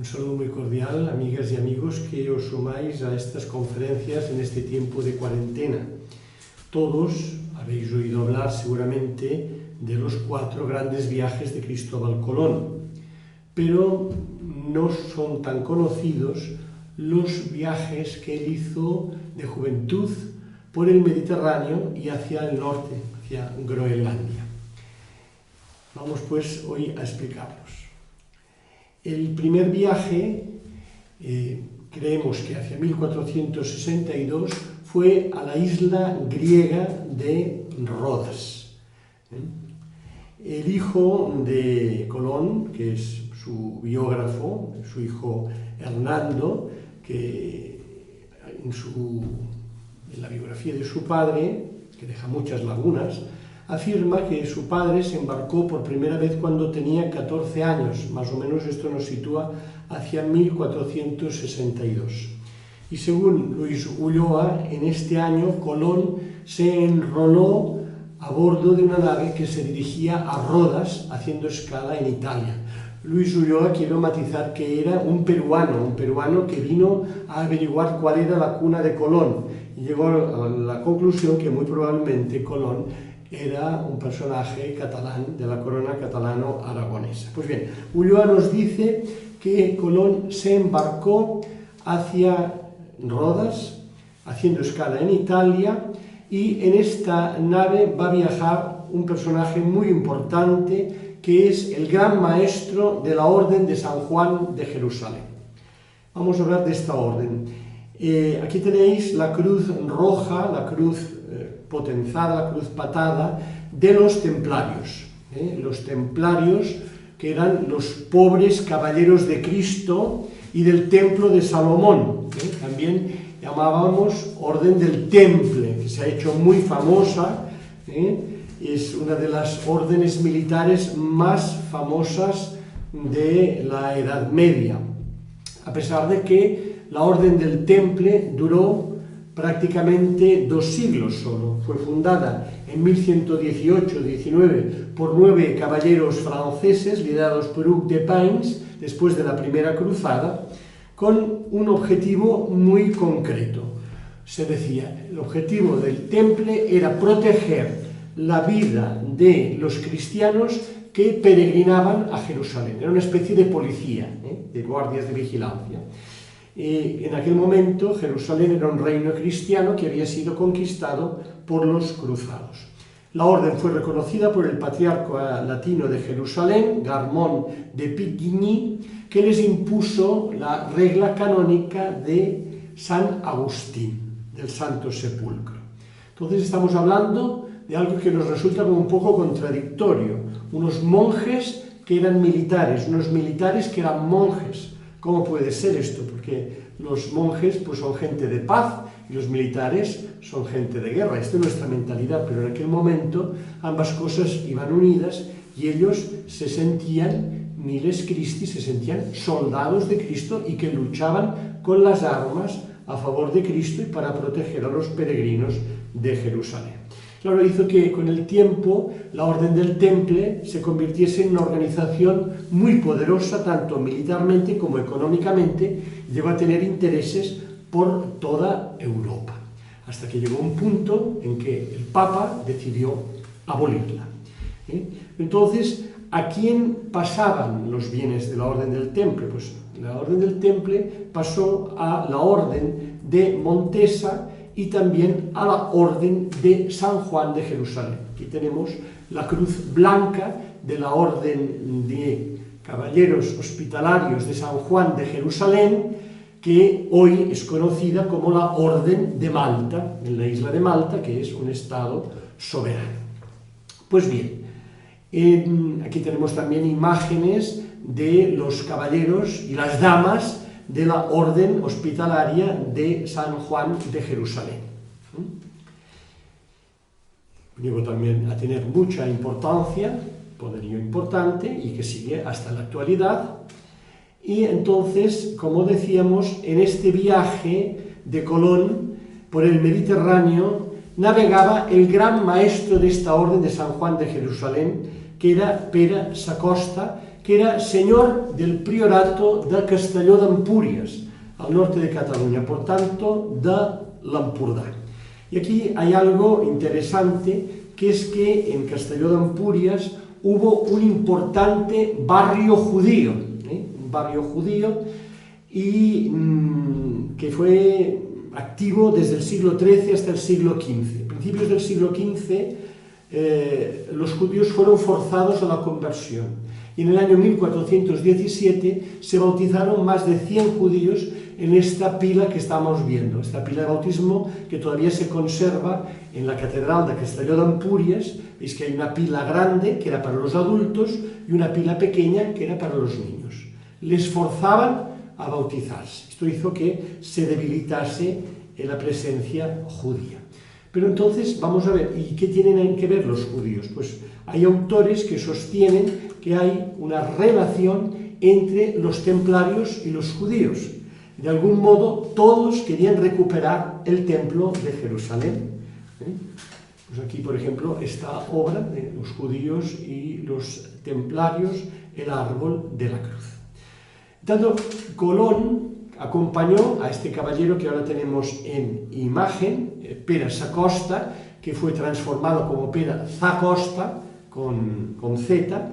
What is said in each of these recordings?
saludo muy cordial, amigas y amigos que os sumáis a estas conferencias en este tiempo de cuarentena. Todos habéis oído hablar seguramente de los 4 grandes viajes de Cristóbal Colón, pero no son tan conocidos los viajes que él hizo de juventud por el Mediterráneo y hacia el norte, hacia Groenlandia. Vamos pues hoy a explicarlos. El primer viaje, creemos que hacia 1462, fue a la isla griega de Rodas. El hijo de Colón, que es su biógrafo, su hijo Hernando, que en la biografía de su padre, que deja muchas lagunas, afirma que su padre se embarcó por primera vez cuando tenía 14 años, más o menos esto nos sitúa hacia 1462. Y según Luis Ulloa, en este año Colón se enroló a bordo de una nave que se dirigía a Rodas, haciendo escala en Italia. Luis Ulloa, quiero matizar que era un peruano que vino a averiguar cuál era la cuna de Colón, y llegó a la conclusión que muy probablemente Colón era un personaje catalán de la corona catalano-aragonesa. Pues bien, Ulloa nos dice que Colón se embarcó hacia Rodas, haciendo escala en Italia, y en esta nave va a viajar un personaje muy importante que es el gran maestro de la Orden de San Juan de Jerusalén. Vamos a hablar de esta orden. Aquí tenéis la cruz roja, la cruz potenzada, la cruz patada de los templarios. Los templarios, que eran los pobres caballeros de Cristo y del templo de Salomón. También llamábamos Orden del Temple, que se ha hecho muy famosa. Es una de las órdenes militares más famosas de la Edad Media, a pesar de que la Orden del Temple duró prácticamente 2 siglos solo. Fue fundada en 1118-19 por 9 caballeros franceses liderados por Hug de Payns, después de la Primera Cruzada, con un objetivo muy concreto. Se decía, el objetivo del Temple era proteger la vida de los cristianos que peregrinaban a Jerusalén. Era una especie de policía, de guardias de vigilancia. En aquel momento Jerusalén era un reino cristiano que había sido conquistado por los cruzados. La orden fue reconocida por el patriarca latino de Jerusalén, Garmón de Picquigny, que les impuso la regla canónica de San Agustín, del Santo Sepulcro. Entonces estamos hablando de algo que nos resulta como un poco contradictorio. Unos monjes que eran militares, unos militares que eran monjes. ¿Cómo puede ser esto? Porque los monjes pues, son gente de paz y los militares son gente de guerra. Esta es nuestra mentalidad, pero en aquel momento ambas cosas iban unidas y ellos se sentían miles Christi, se sentían soldados de Cristo y que luchaban con las armas a favor de Cristo y para proteger a los peregrinos de Jerusalén. Claro, hizo que con el tiempo la Orden del Temple se convirtiese en una organización muy poderosa, tanto militarmente como económicamente, y llegó a tener intereses por toda Europa, hasta que llegó un punto en que el Papa decidió abolirla. Entonces, ¿a quién pasaban los bienes de la Orden del Temple? Pues la Orden del Temple pasó a la Orden de Montesa y también a la Orden de San Juan de Jerusalén. Aquí tenemos la cruz blanca de la Orden de Caballeros Hospitalarios de San Juan de Jerusalén, que hoy es conocida como la Orden de Malta, en la isla de Malta, que es un estado soberano. Pues bien, aquí tenemos también imágenes de los caballeros y las damas de la Orden Hospitalaria de San Juan de Jerusalén. Llegó también a tener mucha importancia, poderío importante, y que sigue hasta la actualidad. Y entonces, como decíamos, en este viaje de Colón por el Mediterráneo navegaba el gran maestro de esta orden de San Juan de Jerusalén, que era Pere Sacosta, que era señor del priorato de Castelló d'Empúries, al norte de Cataluña, por tanto, de l'Empordà. Y aquí hay algo interesante, que es que en Castelló d'Empúries hubo un importante barrio judío, un barrio judío, y que fue activo desde el siglo XIII hasta el siglo XV. A principios del siglo XV, los judíos fueron forzados a la conversión. Y en el año 1417 se bautizaron más de 100 judíos en esta pila que estamos viendo, esta pila de bautismo que todavía se conserva en la Catedral de Castelló d'Empúries. Veis que hay una pila grande que era para los adultos y una pila pequeña que era para los niños. Les forzaban a bautizarse. Esto hizo que se debilitase la presencia judía. Pero entonces vamos a ver, ¿y qué tienen que ver los judíos? Pues hay autores que sostienen que hay una relación entre los templarios y los judíos. De algún modo, todos querían recuperar el templo de Jerusalén. Pues aquí, por ejemplo, esta obra de los judíos y los templarios, el árbol de la cruz. Tanto Colón acompañó a este caballero que ahora tenemos en imagen, Pere Sacosta, que fue transformado como Pere Zacosta, con Z,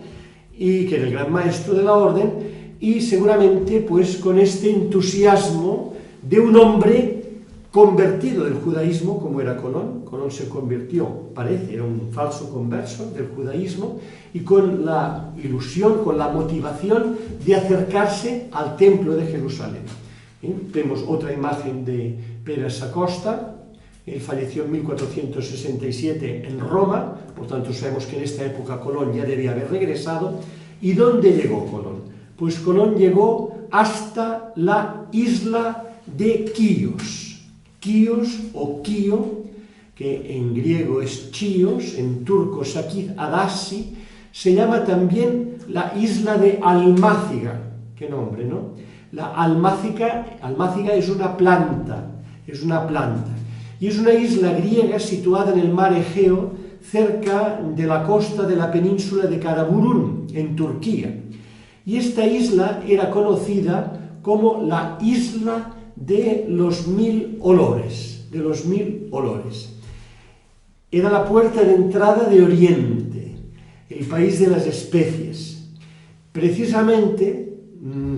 y que era el gran maestro de la orden, y seguramente pues con este entusiasmo de un hombre convertido del judaísmo, como era Colón. Colón se convirtió, parece, era un falso converso del judaísmo, y con la ilusión, con la motivación de acercarse al templo de Jerusalén. Vemos otra imagen de Pere Sacosta. Él falleció en 1467 en Roma, por tanto sabemos que en esta época Colón ya debía haber regresado. ¿Y dónde llegó Colón? Pues Colón llegó hasta la isla de Quíos. Quíos o Quío, que en griego es Chios, en turco Sakid Adasi, se llama también la isla de Almáciga. Qué nombre, ¿no? La almáciga es una planta, y es una isla griega situada en el mar Egeo, cerca de la costa de la península de Karaburun, en Turquía. Y esta isla era conocida como la isla de los 1000 olores, Era la puerta de entrada de Oriente, el país de las especies. Precisamente,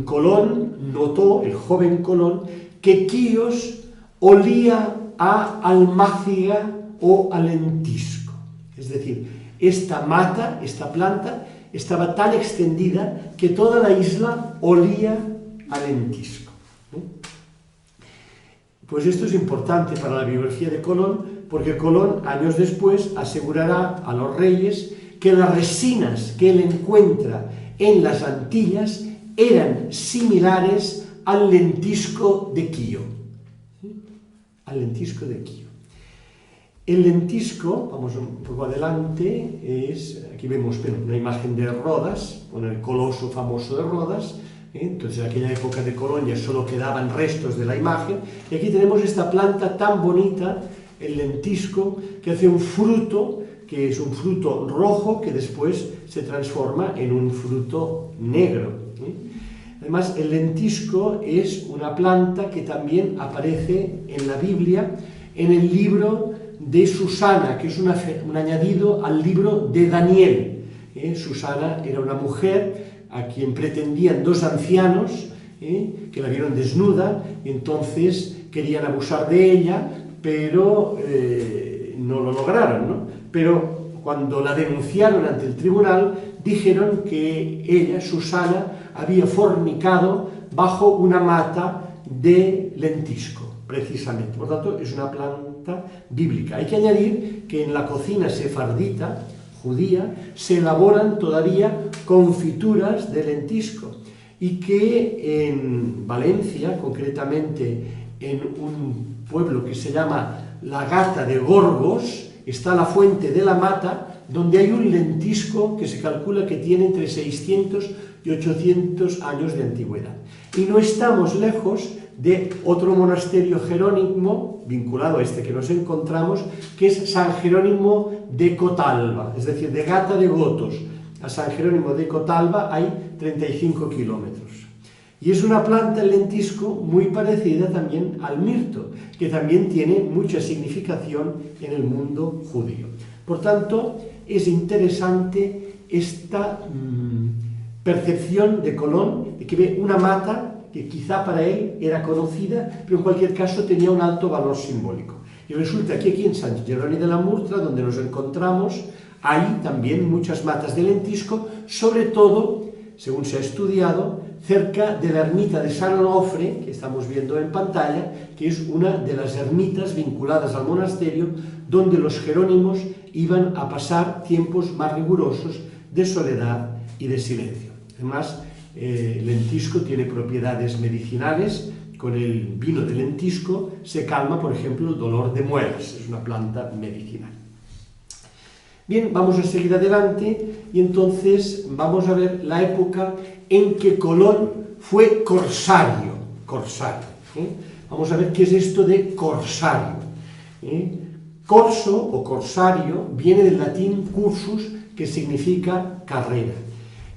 Colón notó, el joven Colón, que Quíos olía a almáciga o a lentisco. Es decir, esta mata, esta planta, estaba tan extendida que toda la isla olía a lentisco. Pues esto es importante para la biografía de Colón, porque Colón, años después, asegurará a los reyes que las resinas que él encuentra en las Antillas eran similares al lentisco de Quío. El lentisco, vamos un poco adelante, aquí vemos una imagen de Rodas, con el coloso famoso de Rodas. Entonces en aquella época de Colón ya solo quedaban restos de la imagen, y aquí tenemos esta planta tan bonita, el lentisco, que hace un fruto, que es un fruto rojo, que después se transforma en un fruto negro. Además, el lentisco es una planta que también aparece en la Biblia, en el libro de Susana, que es un añadido al libro de Daniel. Susana era una mujer a quien pretendían dos ancianos, que la vieron desnuda, y entonces querían abusar de ella, pero no lo lograron, ¿no? Pero cuando la denunciaron ante el tribunal, dijeron que ella, Susana, había fornicado bajo una mata de lentisco, precisamente. Por tanto, es una planta bíblica. Hay que añadir que en la cocina sefardita, judía, se elaboran todavía confituras de lentisco, y que en Valencia, concretamente en un pueblo que se llama La Gata de Gorgos, está la fuente de la mata, donde hay un lentisco que se calcula que tiene entre 600 y 800 años de antigüedad. Y no estamos lejos de otro monasterio jerónimo, vinculado a este que nos encontramos, que es San Jerónimo de Cotalba, es decir, de Gata de Gotos. a San Jerónimo de Cotalba hay 35 kilómetros. Y es una planta, el lentisco, muy parecida también al mirto, que también tiene mucha significación en el mundo judío. Por tanto, es interesante esta percepción de Colón, de que ve una mata que quizá para él era conocida, pero en cualquier caso tenía un alto valor simbólico. Y resulta que aquí en San Jerónimo de la Murtra, donde nos encontramos, hay también muchas matas de lentisco, sobre todo, según se ha estudiado, cerca de la ermita de San Onofre, que estamos viendo en pantalla, que es una de las ermitas vinculadas al monasterio, donde los jerónimos iban a pasar tiempos más rigurosos de soledad y de silencio. Además, el lentisco tiene propiedades medicinales. Con el vino de lentisco se calma, por ejemplo, el dolor de muelas. Es una planta medicinal. Bien, vamos a seguir adelante y entonces vamos a ver la época en que Colón fue corsario. Vamos a ver qué es esto de corsario. Corso o corsario viene del latín cursus, que significa carrera.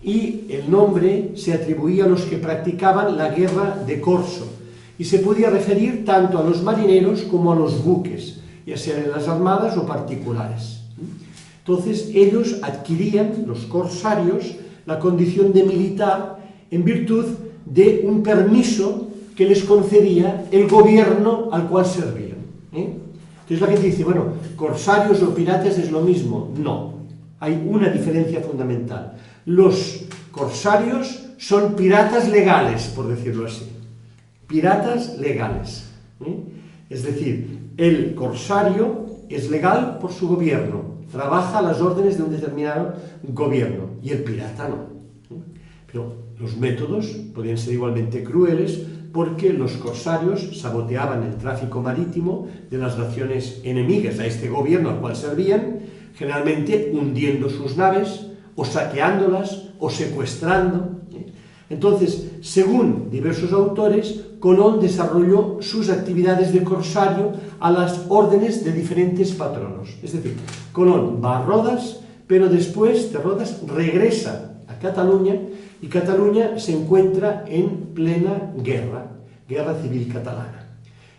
Y el nombre se atribuía a los que practicaban la guerra de corso. Y se podía referir tanto a los marineros como a los buques, ya sean en las armadas o particulares. Entonces ellos adquirían, los corsarios, la condición de militar en virtud de un permiso que les concedía el gobierno al cual servían. Entonces la gente dice, bueno, corsarios o piratas es lo mismo. No, hay una diferencia fundamental. Los corsarios son piratas legales, por decirlo así. Piratas legales. Es decir, el corsario es legal por su gobierno, trabaja a las órdenes de un determinado gobierno, y el pirata no. Pero los métodos podían ser igualmente crueles, porque los corsarios saboteaban el tráfico marítimo de las naciones enemigas a este gobierno al cual servían, generalmente hundiendo sus naves, o saqueándolas, o secuestrando. Entonces, según diversos autores, Colón desarrolló sus actividades de corsario a las órdenes de diferentes patronos. Es decir, Colón va a Rodas, pero después de Rodas regresa a Cataluña, y Cataluña se encuentra en plena guerra civil catalana.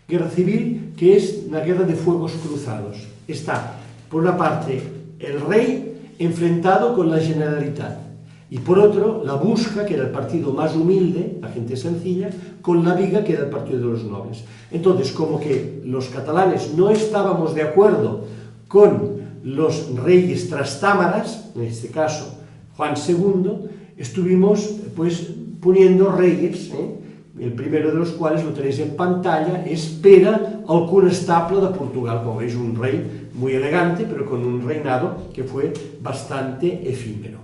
Guerra civil que es una guerra de fuegos cruzados. Está, por una parte, el rey enfrentado con la Generalitat, y por otro, la Busca, que era el partido más humilde, la gente sencilla, con la Viga, que era el partido de los nobles. Entonces, como que los catalanes no estábamos de acuerdo con los reyes trastámaras, en este caso Juan II, estuvimos pues poniendo reyes, el primero de los cuales lo tenéis en pantalla, es Pere el Conestable de Portugal, como veis, un rey muy elegante, pero con un reinado que fue bastante efímero.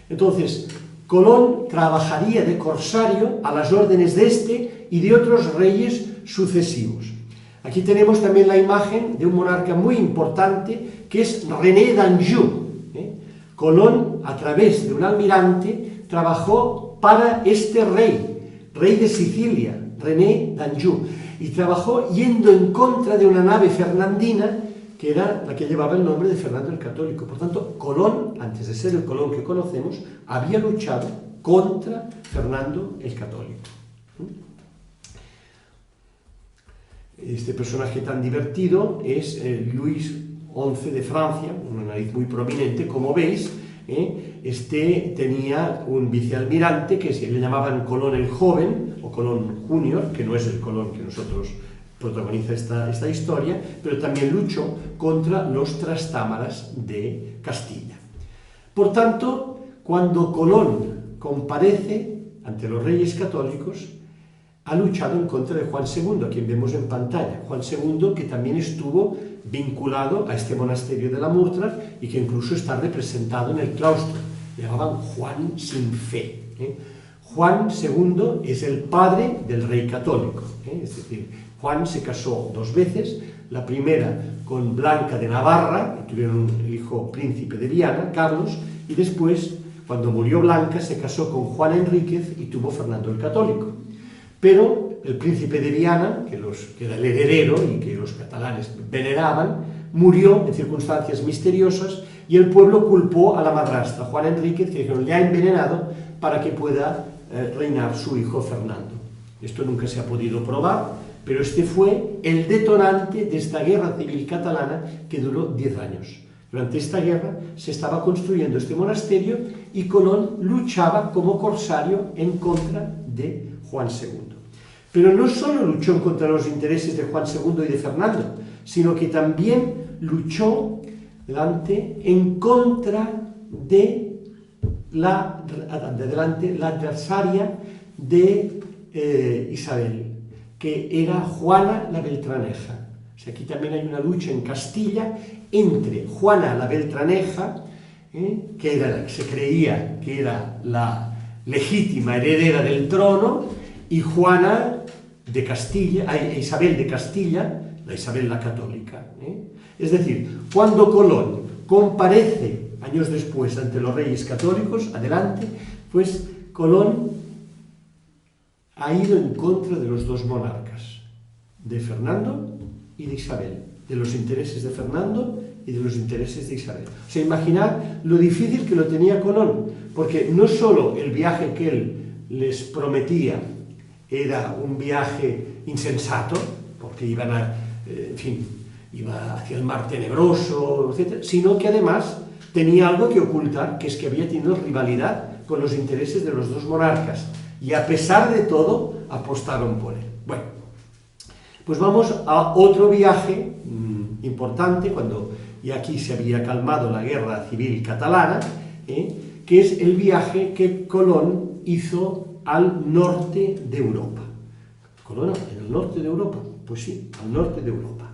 Entonces, Colón trabajaría de corsario a las órdenes de este y de otros reyes sucesivos. Aquí tenemos también la imagen de un monarca muy importante, que es René d'Anjou. Colón, a través de un almirante, trabajó para este rey de Sicilia, René d'Anjou, y trabajó yendo en contra de una nave fernandina, que era la que llevaba el nombre de Fernando el Católico. Por tanto, Colón, antes de ser el Colón que conocemos, había luchado contra Fernando el Católico. Este personaje tan divertido es Luis XI de Francia, una nariz muy prominente, como veis. Este tenía un vicealmirante que le llamaban Colón el Joven, o Colón Junior, que no es el Colón que nosotros protagoniza esta historia, pero también luchó contra los trastámaras de Castilla. Por tanto, cuando Colón comparece ante los reyes católicos, ha luchado en contra de Juan II, a quien vemos en pantalla. Juan II, que también estuvo vinculado a este monasterio de la Murtra y que incluso está representado en el claustro. Le llamaban Juan sin fe. Juan II es el padre del rey católico. Es decir, Juan se casó dos veces, la primera con Blanca de Navarra, y tuvieron el hijo príncipe de Viana, Carlos, y después, cuando murió Blanca, se casó con Juan Enríquez y tuvo Fernando el Católico. Pero el príncipe de Viana, que era el heredero y que los catalanes veneraban, murió en circunstancias misteriosas, y el pueblo culpó a la madrastra, Juana Enríquez, que le ha envenenado para que pueda reinar su hijo Fernando. Esto nunca se ha podido probar, pero este fue el detonante de esta guerra civil catalana que duró 10 años. Durante esta guerra se estaba construyendo este monasterio y Colón luchaba como corsario en contra de Juan II. Pero no solo luchó en contra de los intereses de Juan II y de Fernando, sino que también luchó en contra de la adversaria de Isabel, que era Juana la Beltraneja. O sea, aquí también hay una lucha en Castilla entre Juana la Beltraneja, que se creía que era la legítima heredera del trono, y Juana de Castilla, Isabel de Castilla, la Isabel la católica. Es decir, cuando Colón comparece años después ante los reyes católicos, adelante, pues Colón ha ido en contra de los dos monarcas, de Fernando y de Isabel, de los intereses de Fernando y de los intereses de Isabel. O sea, imaginad lo difícil que lo tenía Colón, porque no solo el viaje que él les prometía era un viaje insensato, porque iban iba hacia el mar tenebroso, etc., sino que además tenía algo que ocultar, que es que había tenido rivalidad con los intereses de los dos monarcas, y a pesar de todo apostaron por él. Bueno, pues vamos a otro viaje importante, cuando ya aquí se había calmado la guerra civil catalana, que es el viaje que Colón hizo al norte de Europa. ¿Colón en el norte de Europa? Pues sí, al norte de Europa.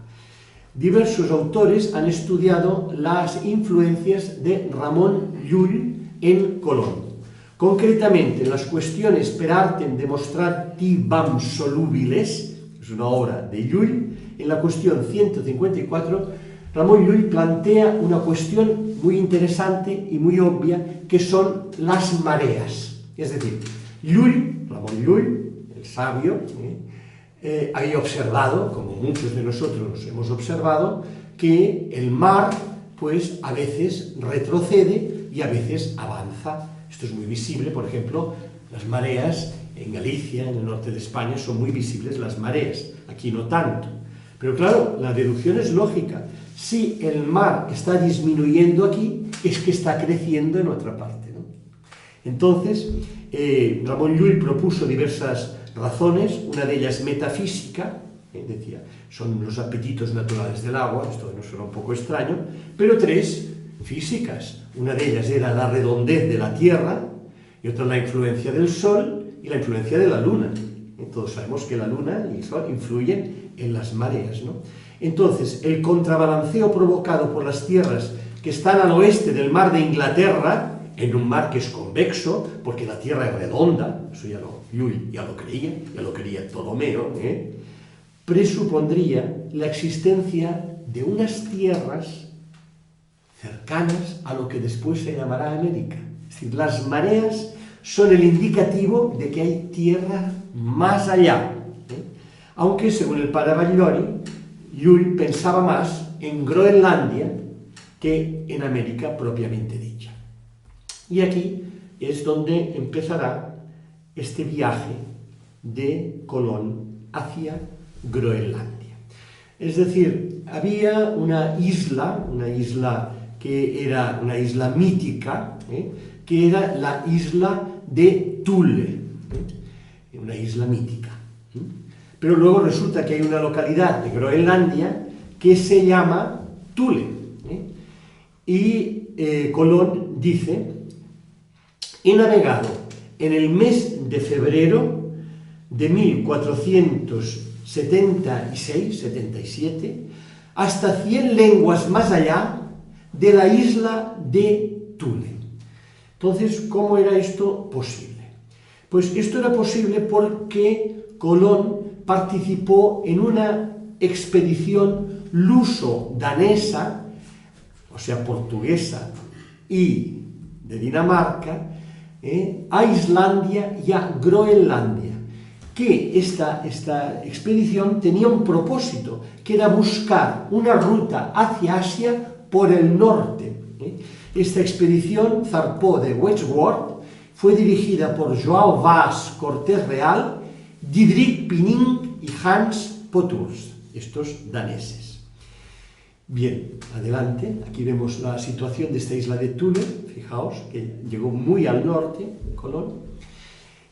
Diversos autores han estudiado las influencias de Ramon Llull en Colón. Concretamente, las cuestiones per artem demonstrativam solubiles, es una obra de Llull, en la cuestión 154, Ramon Llull plantea una cuestión muy interesante y muy obvia, que son las mareas. Es decir, Ramon Llull, el sabio, había observado, como muchos de nosotros hemos observado, que el mar, pues, a veces retrocede y a veces avanza. Esto es muy visible, por ejemplo, las mareas en Galicia, en el norte de España, son muy visibles las mareas, aquí no tanto. Pero claro, la deducción es lógica. Si el mar está disminuyendo aquí, es que está creciendo en otra parte, ¿no? Entonces, Ramon Llull propuso diversas razones, una de ellas metafísica, decía, son los apetitos naturales del agua, esto nos suena un poco extraño, pero 3 físicas. Una de ellas era la redondez de la Tierra, y otra la influencia del Sol y la influencia de la Luna. Todos sabemos que la Luna y el Sol influyen en las mareas, ¿no? Entonces, el contrabalanceo provocado por las tierras que están al oeste del mar de Inglaterra, en un mar que es convexo, porque la Tierra es redonda, eso Llull ya lo creía Ptolomeo, presupondría la existencia de unas tierras cercanas a lo que después se llamará América. Es decir, las mareas son el indicativo de que hay tierra más allá. Aunque, según el padre Batllori, Llull pensaba más en Groenlandia que en América propiamente dicha. Y aquí es donde empezará este viaje de Colón hacia Groenlandia. Es decir, había una isla que era una isla mítica, que era la isla de Thule, una isla mítica. Pero luego resulta que hay una localidad de Groenlandia que se llama Thule. Y Colón dice: he navegado en el mes de febrero de 1476-77 hasta 100 leguas más allá de la isla de Thule. Entonces, ¿cómo era esto posible? Pues esto era posible porque Colón participó en una expedición luso-danesa, o sea, portuguesa y de Dinamarca, a Islandia y a Groenlandia, que esta expedición tenía un propósito, que era buscar una ruta hacia Asia por el norte, Esta expedición zarpó de Wedgwood, fue dirigida por Joao Vaz Cortés Real, Didrik Pinning y Hans Poturs, estos daneses. Bien, adelante, aquí vemos la situación de esta isla de Thule, fijaos que llegó muy al norte, Colón,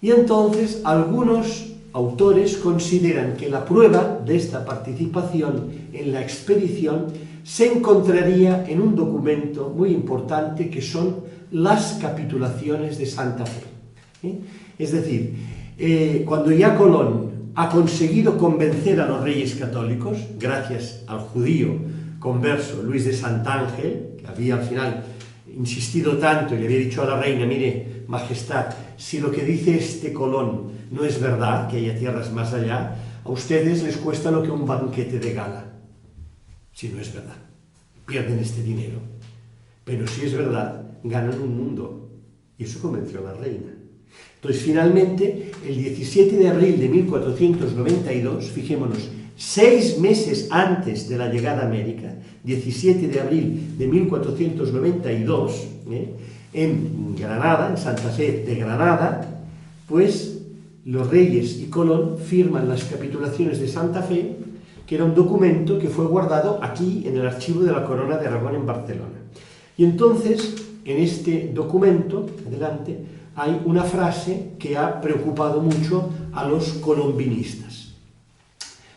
y entonces algunos autores consideran que la prueba de esta participación en la expedición se encontraría en un documento muy importante que son las capitulaciones de Santa Fe. Es decir, cuando ya Colón ha conseguido convencer a los reyes católicos, gracias al judío converso Luis de Santángel, que había al final insistido tanto y le había dicho a la reina, mire, majestad, si lo que dice este Colón no es verdad, que haya tierras más allá, a ustedes les cuesta lo que un banquete de gala. Si no es verdad, pierden este dinero. Pero si es verdad, ganan un mundo. Y eso convenció a la reina. Entonces, finalmente, el 17 de abril de 1492, fijémonos, 6 meses antes de la llegada a América, 17 de abril de 1492, en Granada, en Santa Fe de Granada, pues los reyes y Colón firman las capitulaciones de Santa Fe, que era un documento que fue guardado aquí en el archivo de la Corona de Aragón en Barcelona. Y entonces, en este documento, adelante, hay una frase que ha preocupado mucho a los colombinistas.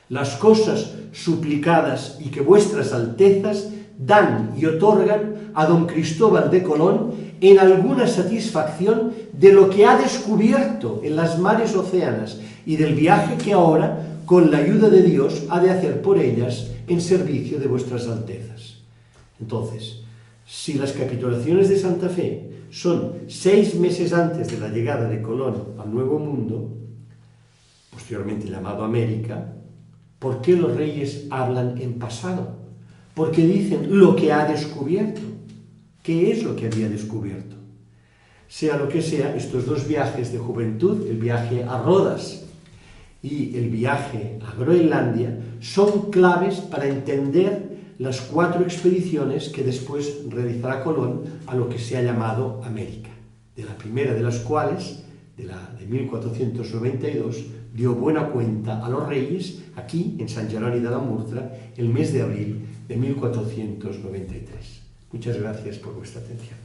Las cosas suplicadas y que vuestras altezas dan y otorgan a don Cristóbal de Colón en alguna satisfacción de lo que ha descubierto en las mares océanas y del viaje que ahora, con la ayuda de Dios, ha de hacer por ellas en servicio de vuestras altezas. Entonces, si las capitulaciones de Santa Fe son 6 meses antes de la llegada de Colón al Nuevo Mundo, posteriormente llamado América, ¿por qué los reyes hablan en pasado? Porque dicen lo que ha descubierto. ¿Qué es lo que había descubierto? Sea lo que sea, estos dos viajes de juventud, el viaje a Rodas y el viaje a Groenlandia, son claves para entender las 4 expediciones que después realizará Colón a lo que se ha llamado América, de la primera de las cuales, de 1492, dio buena cuenta a los reyes aquí en Sant Jeroni de la Murtra el mes de abril de 1493. Muchas gracias por vuestra atención.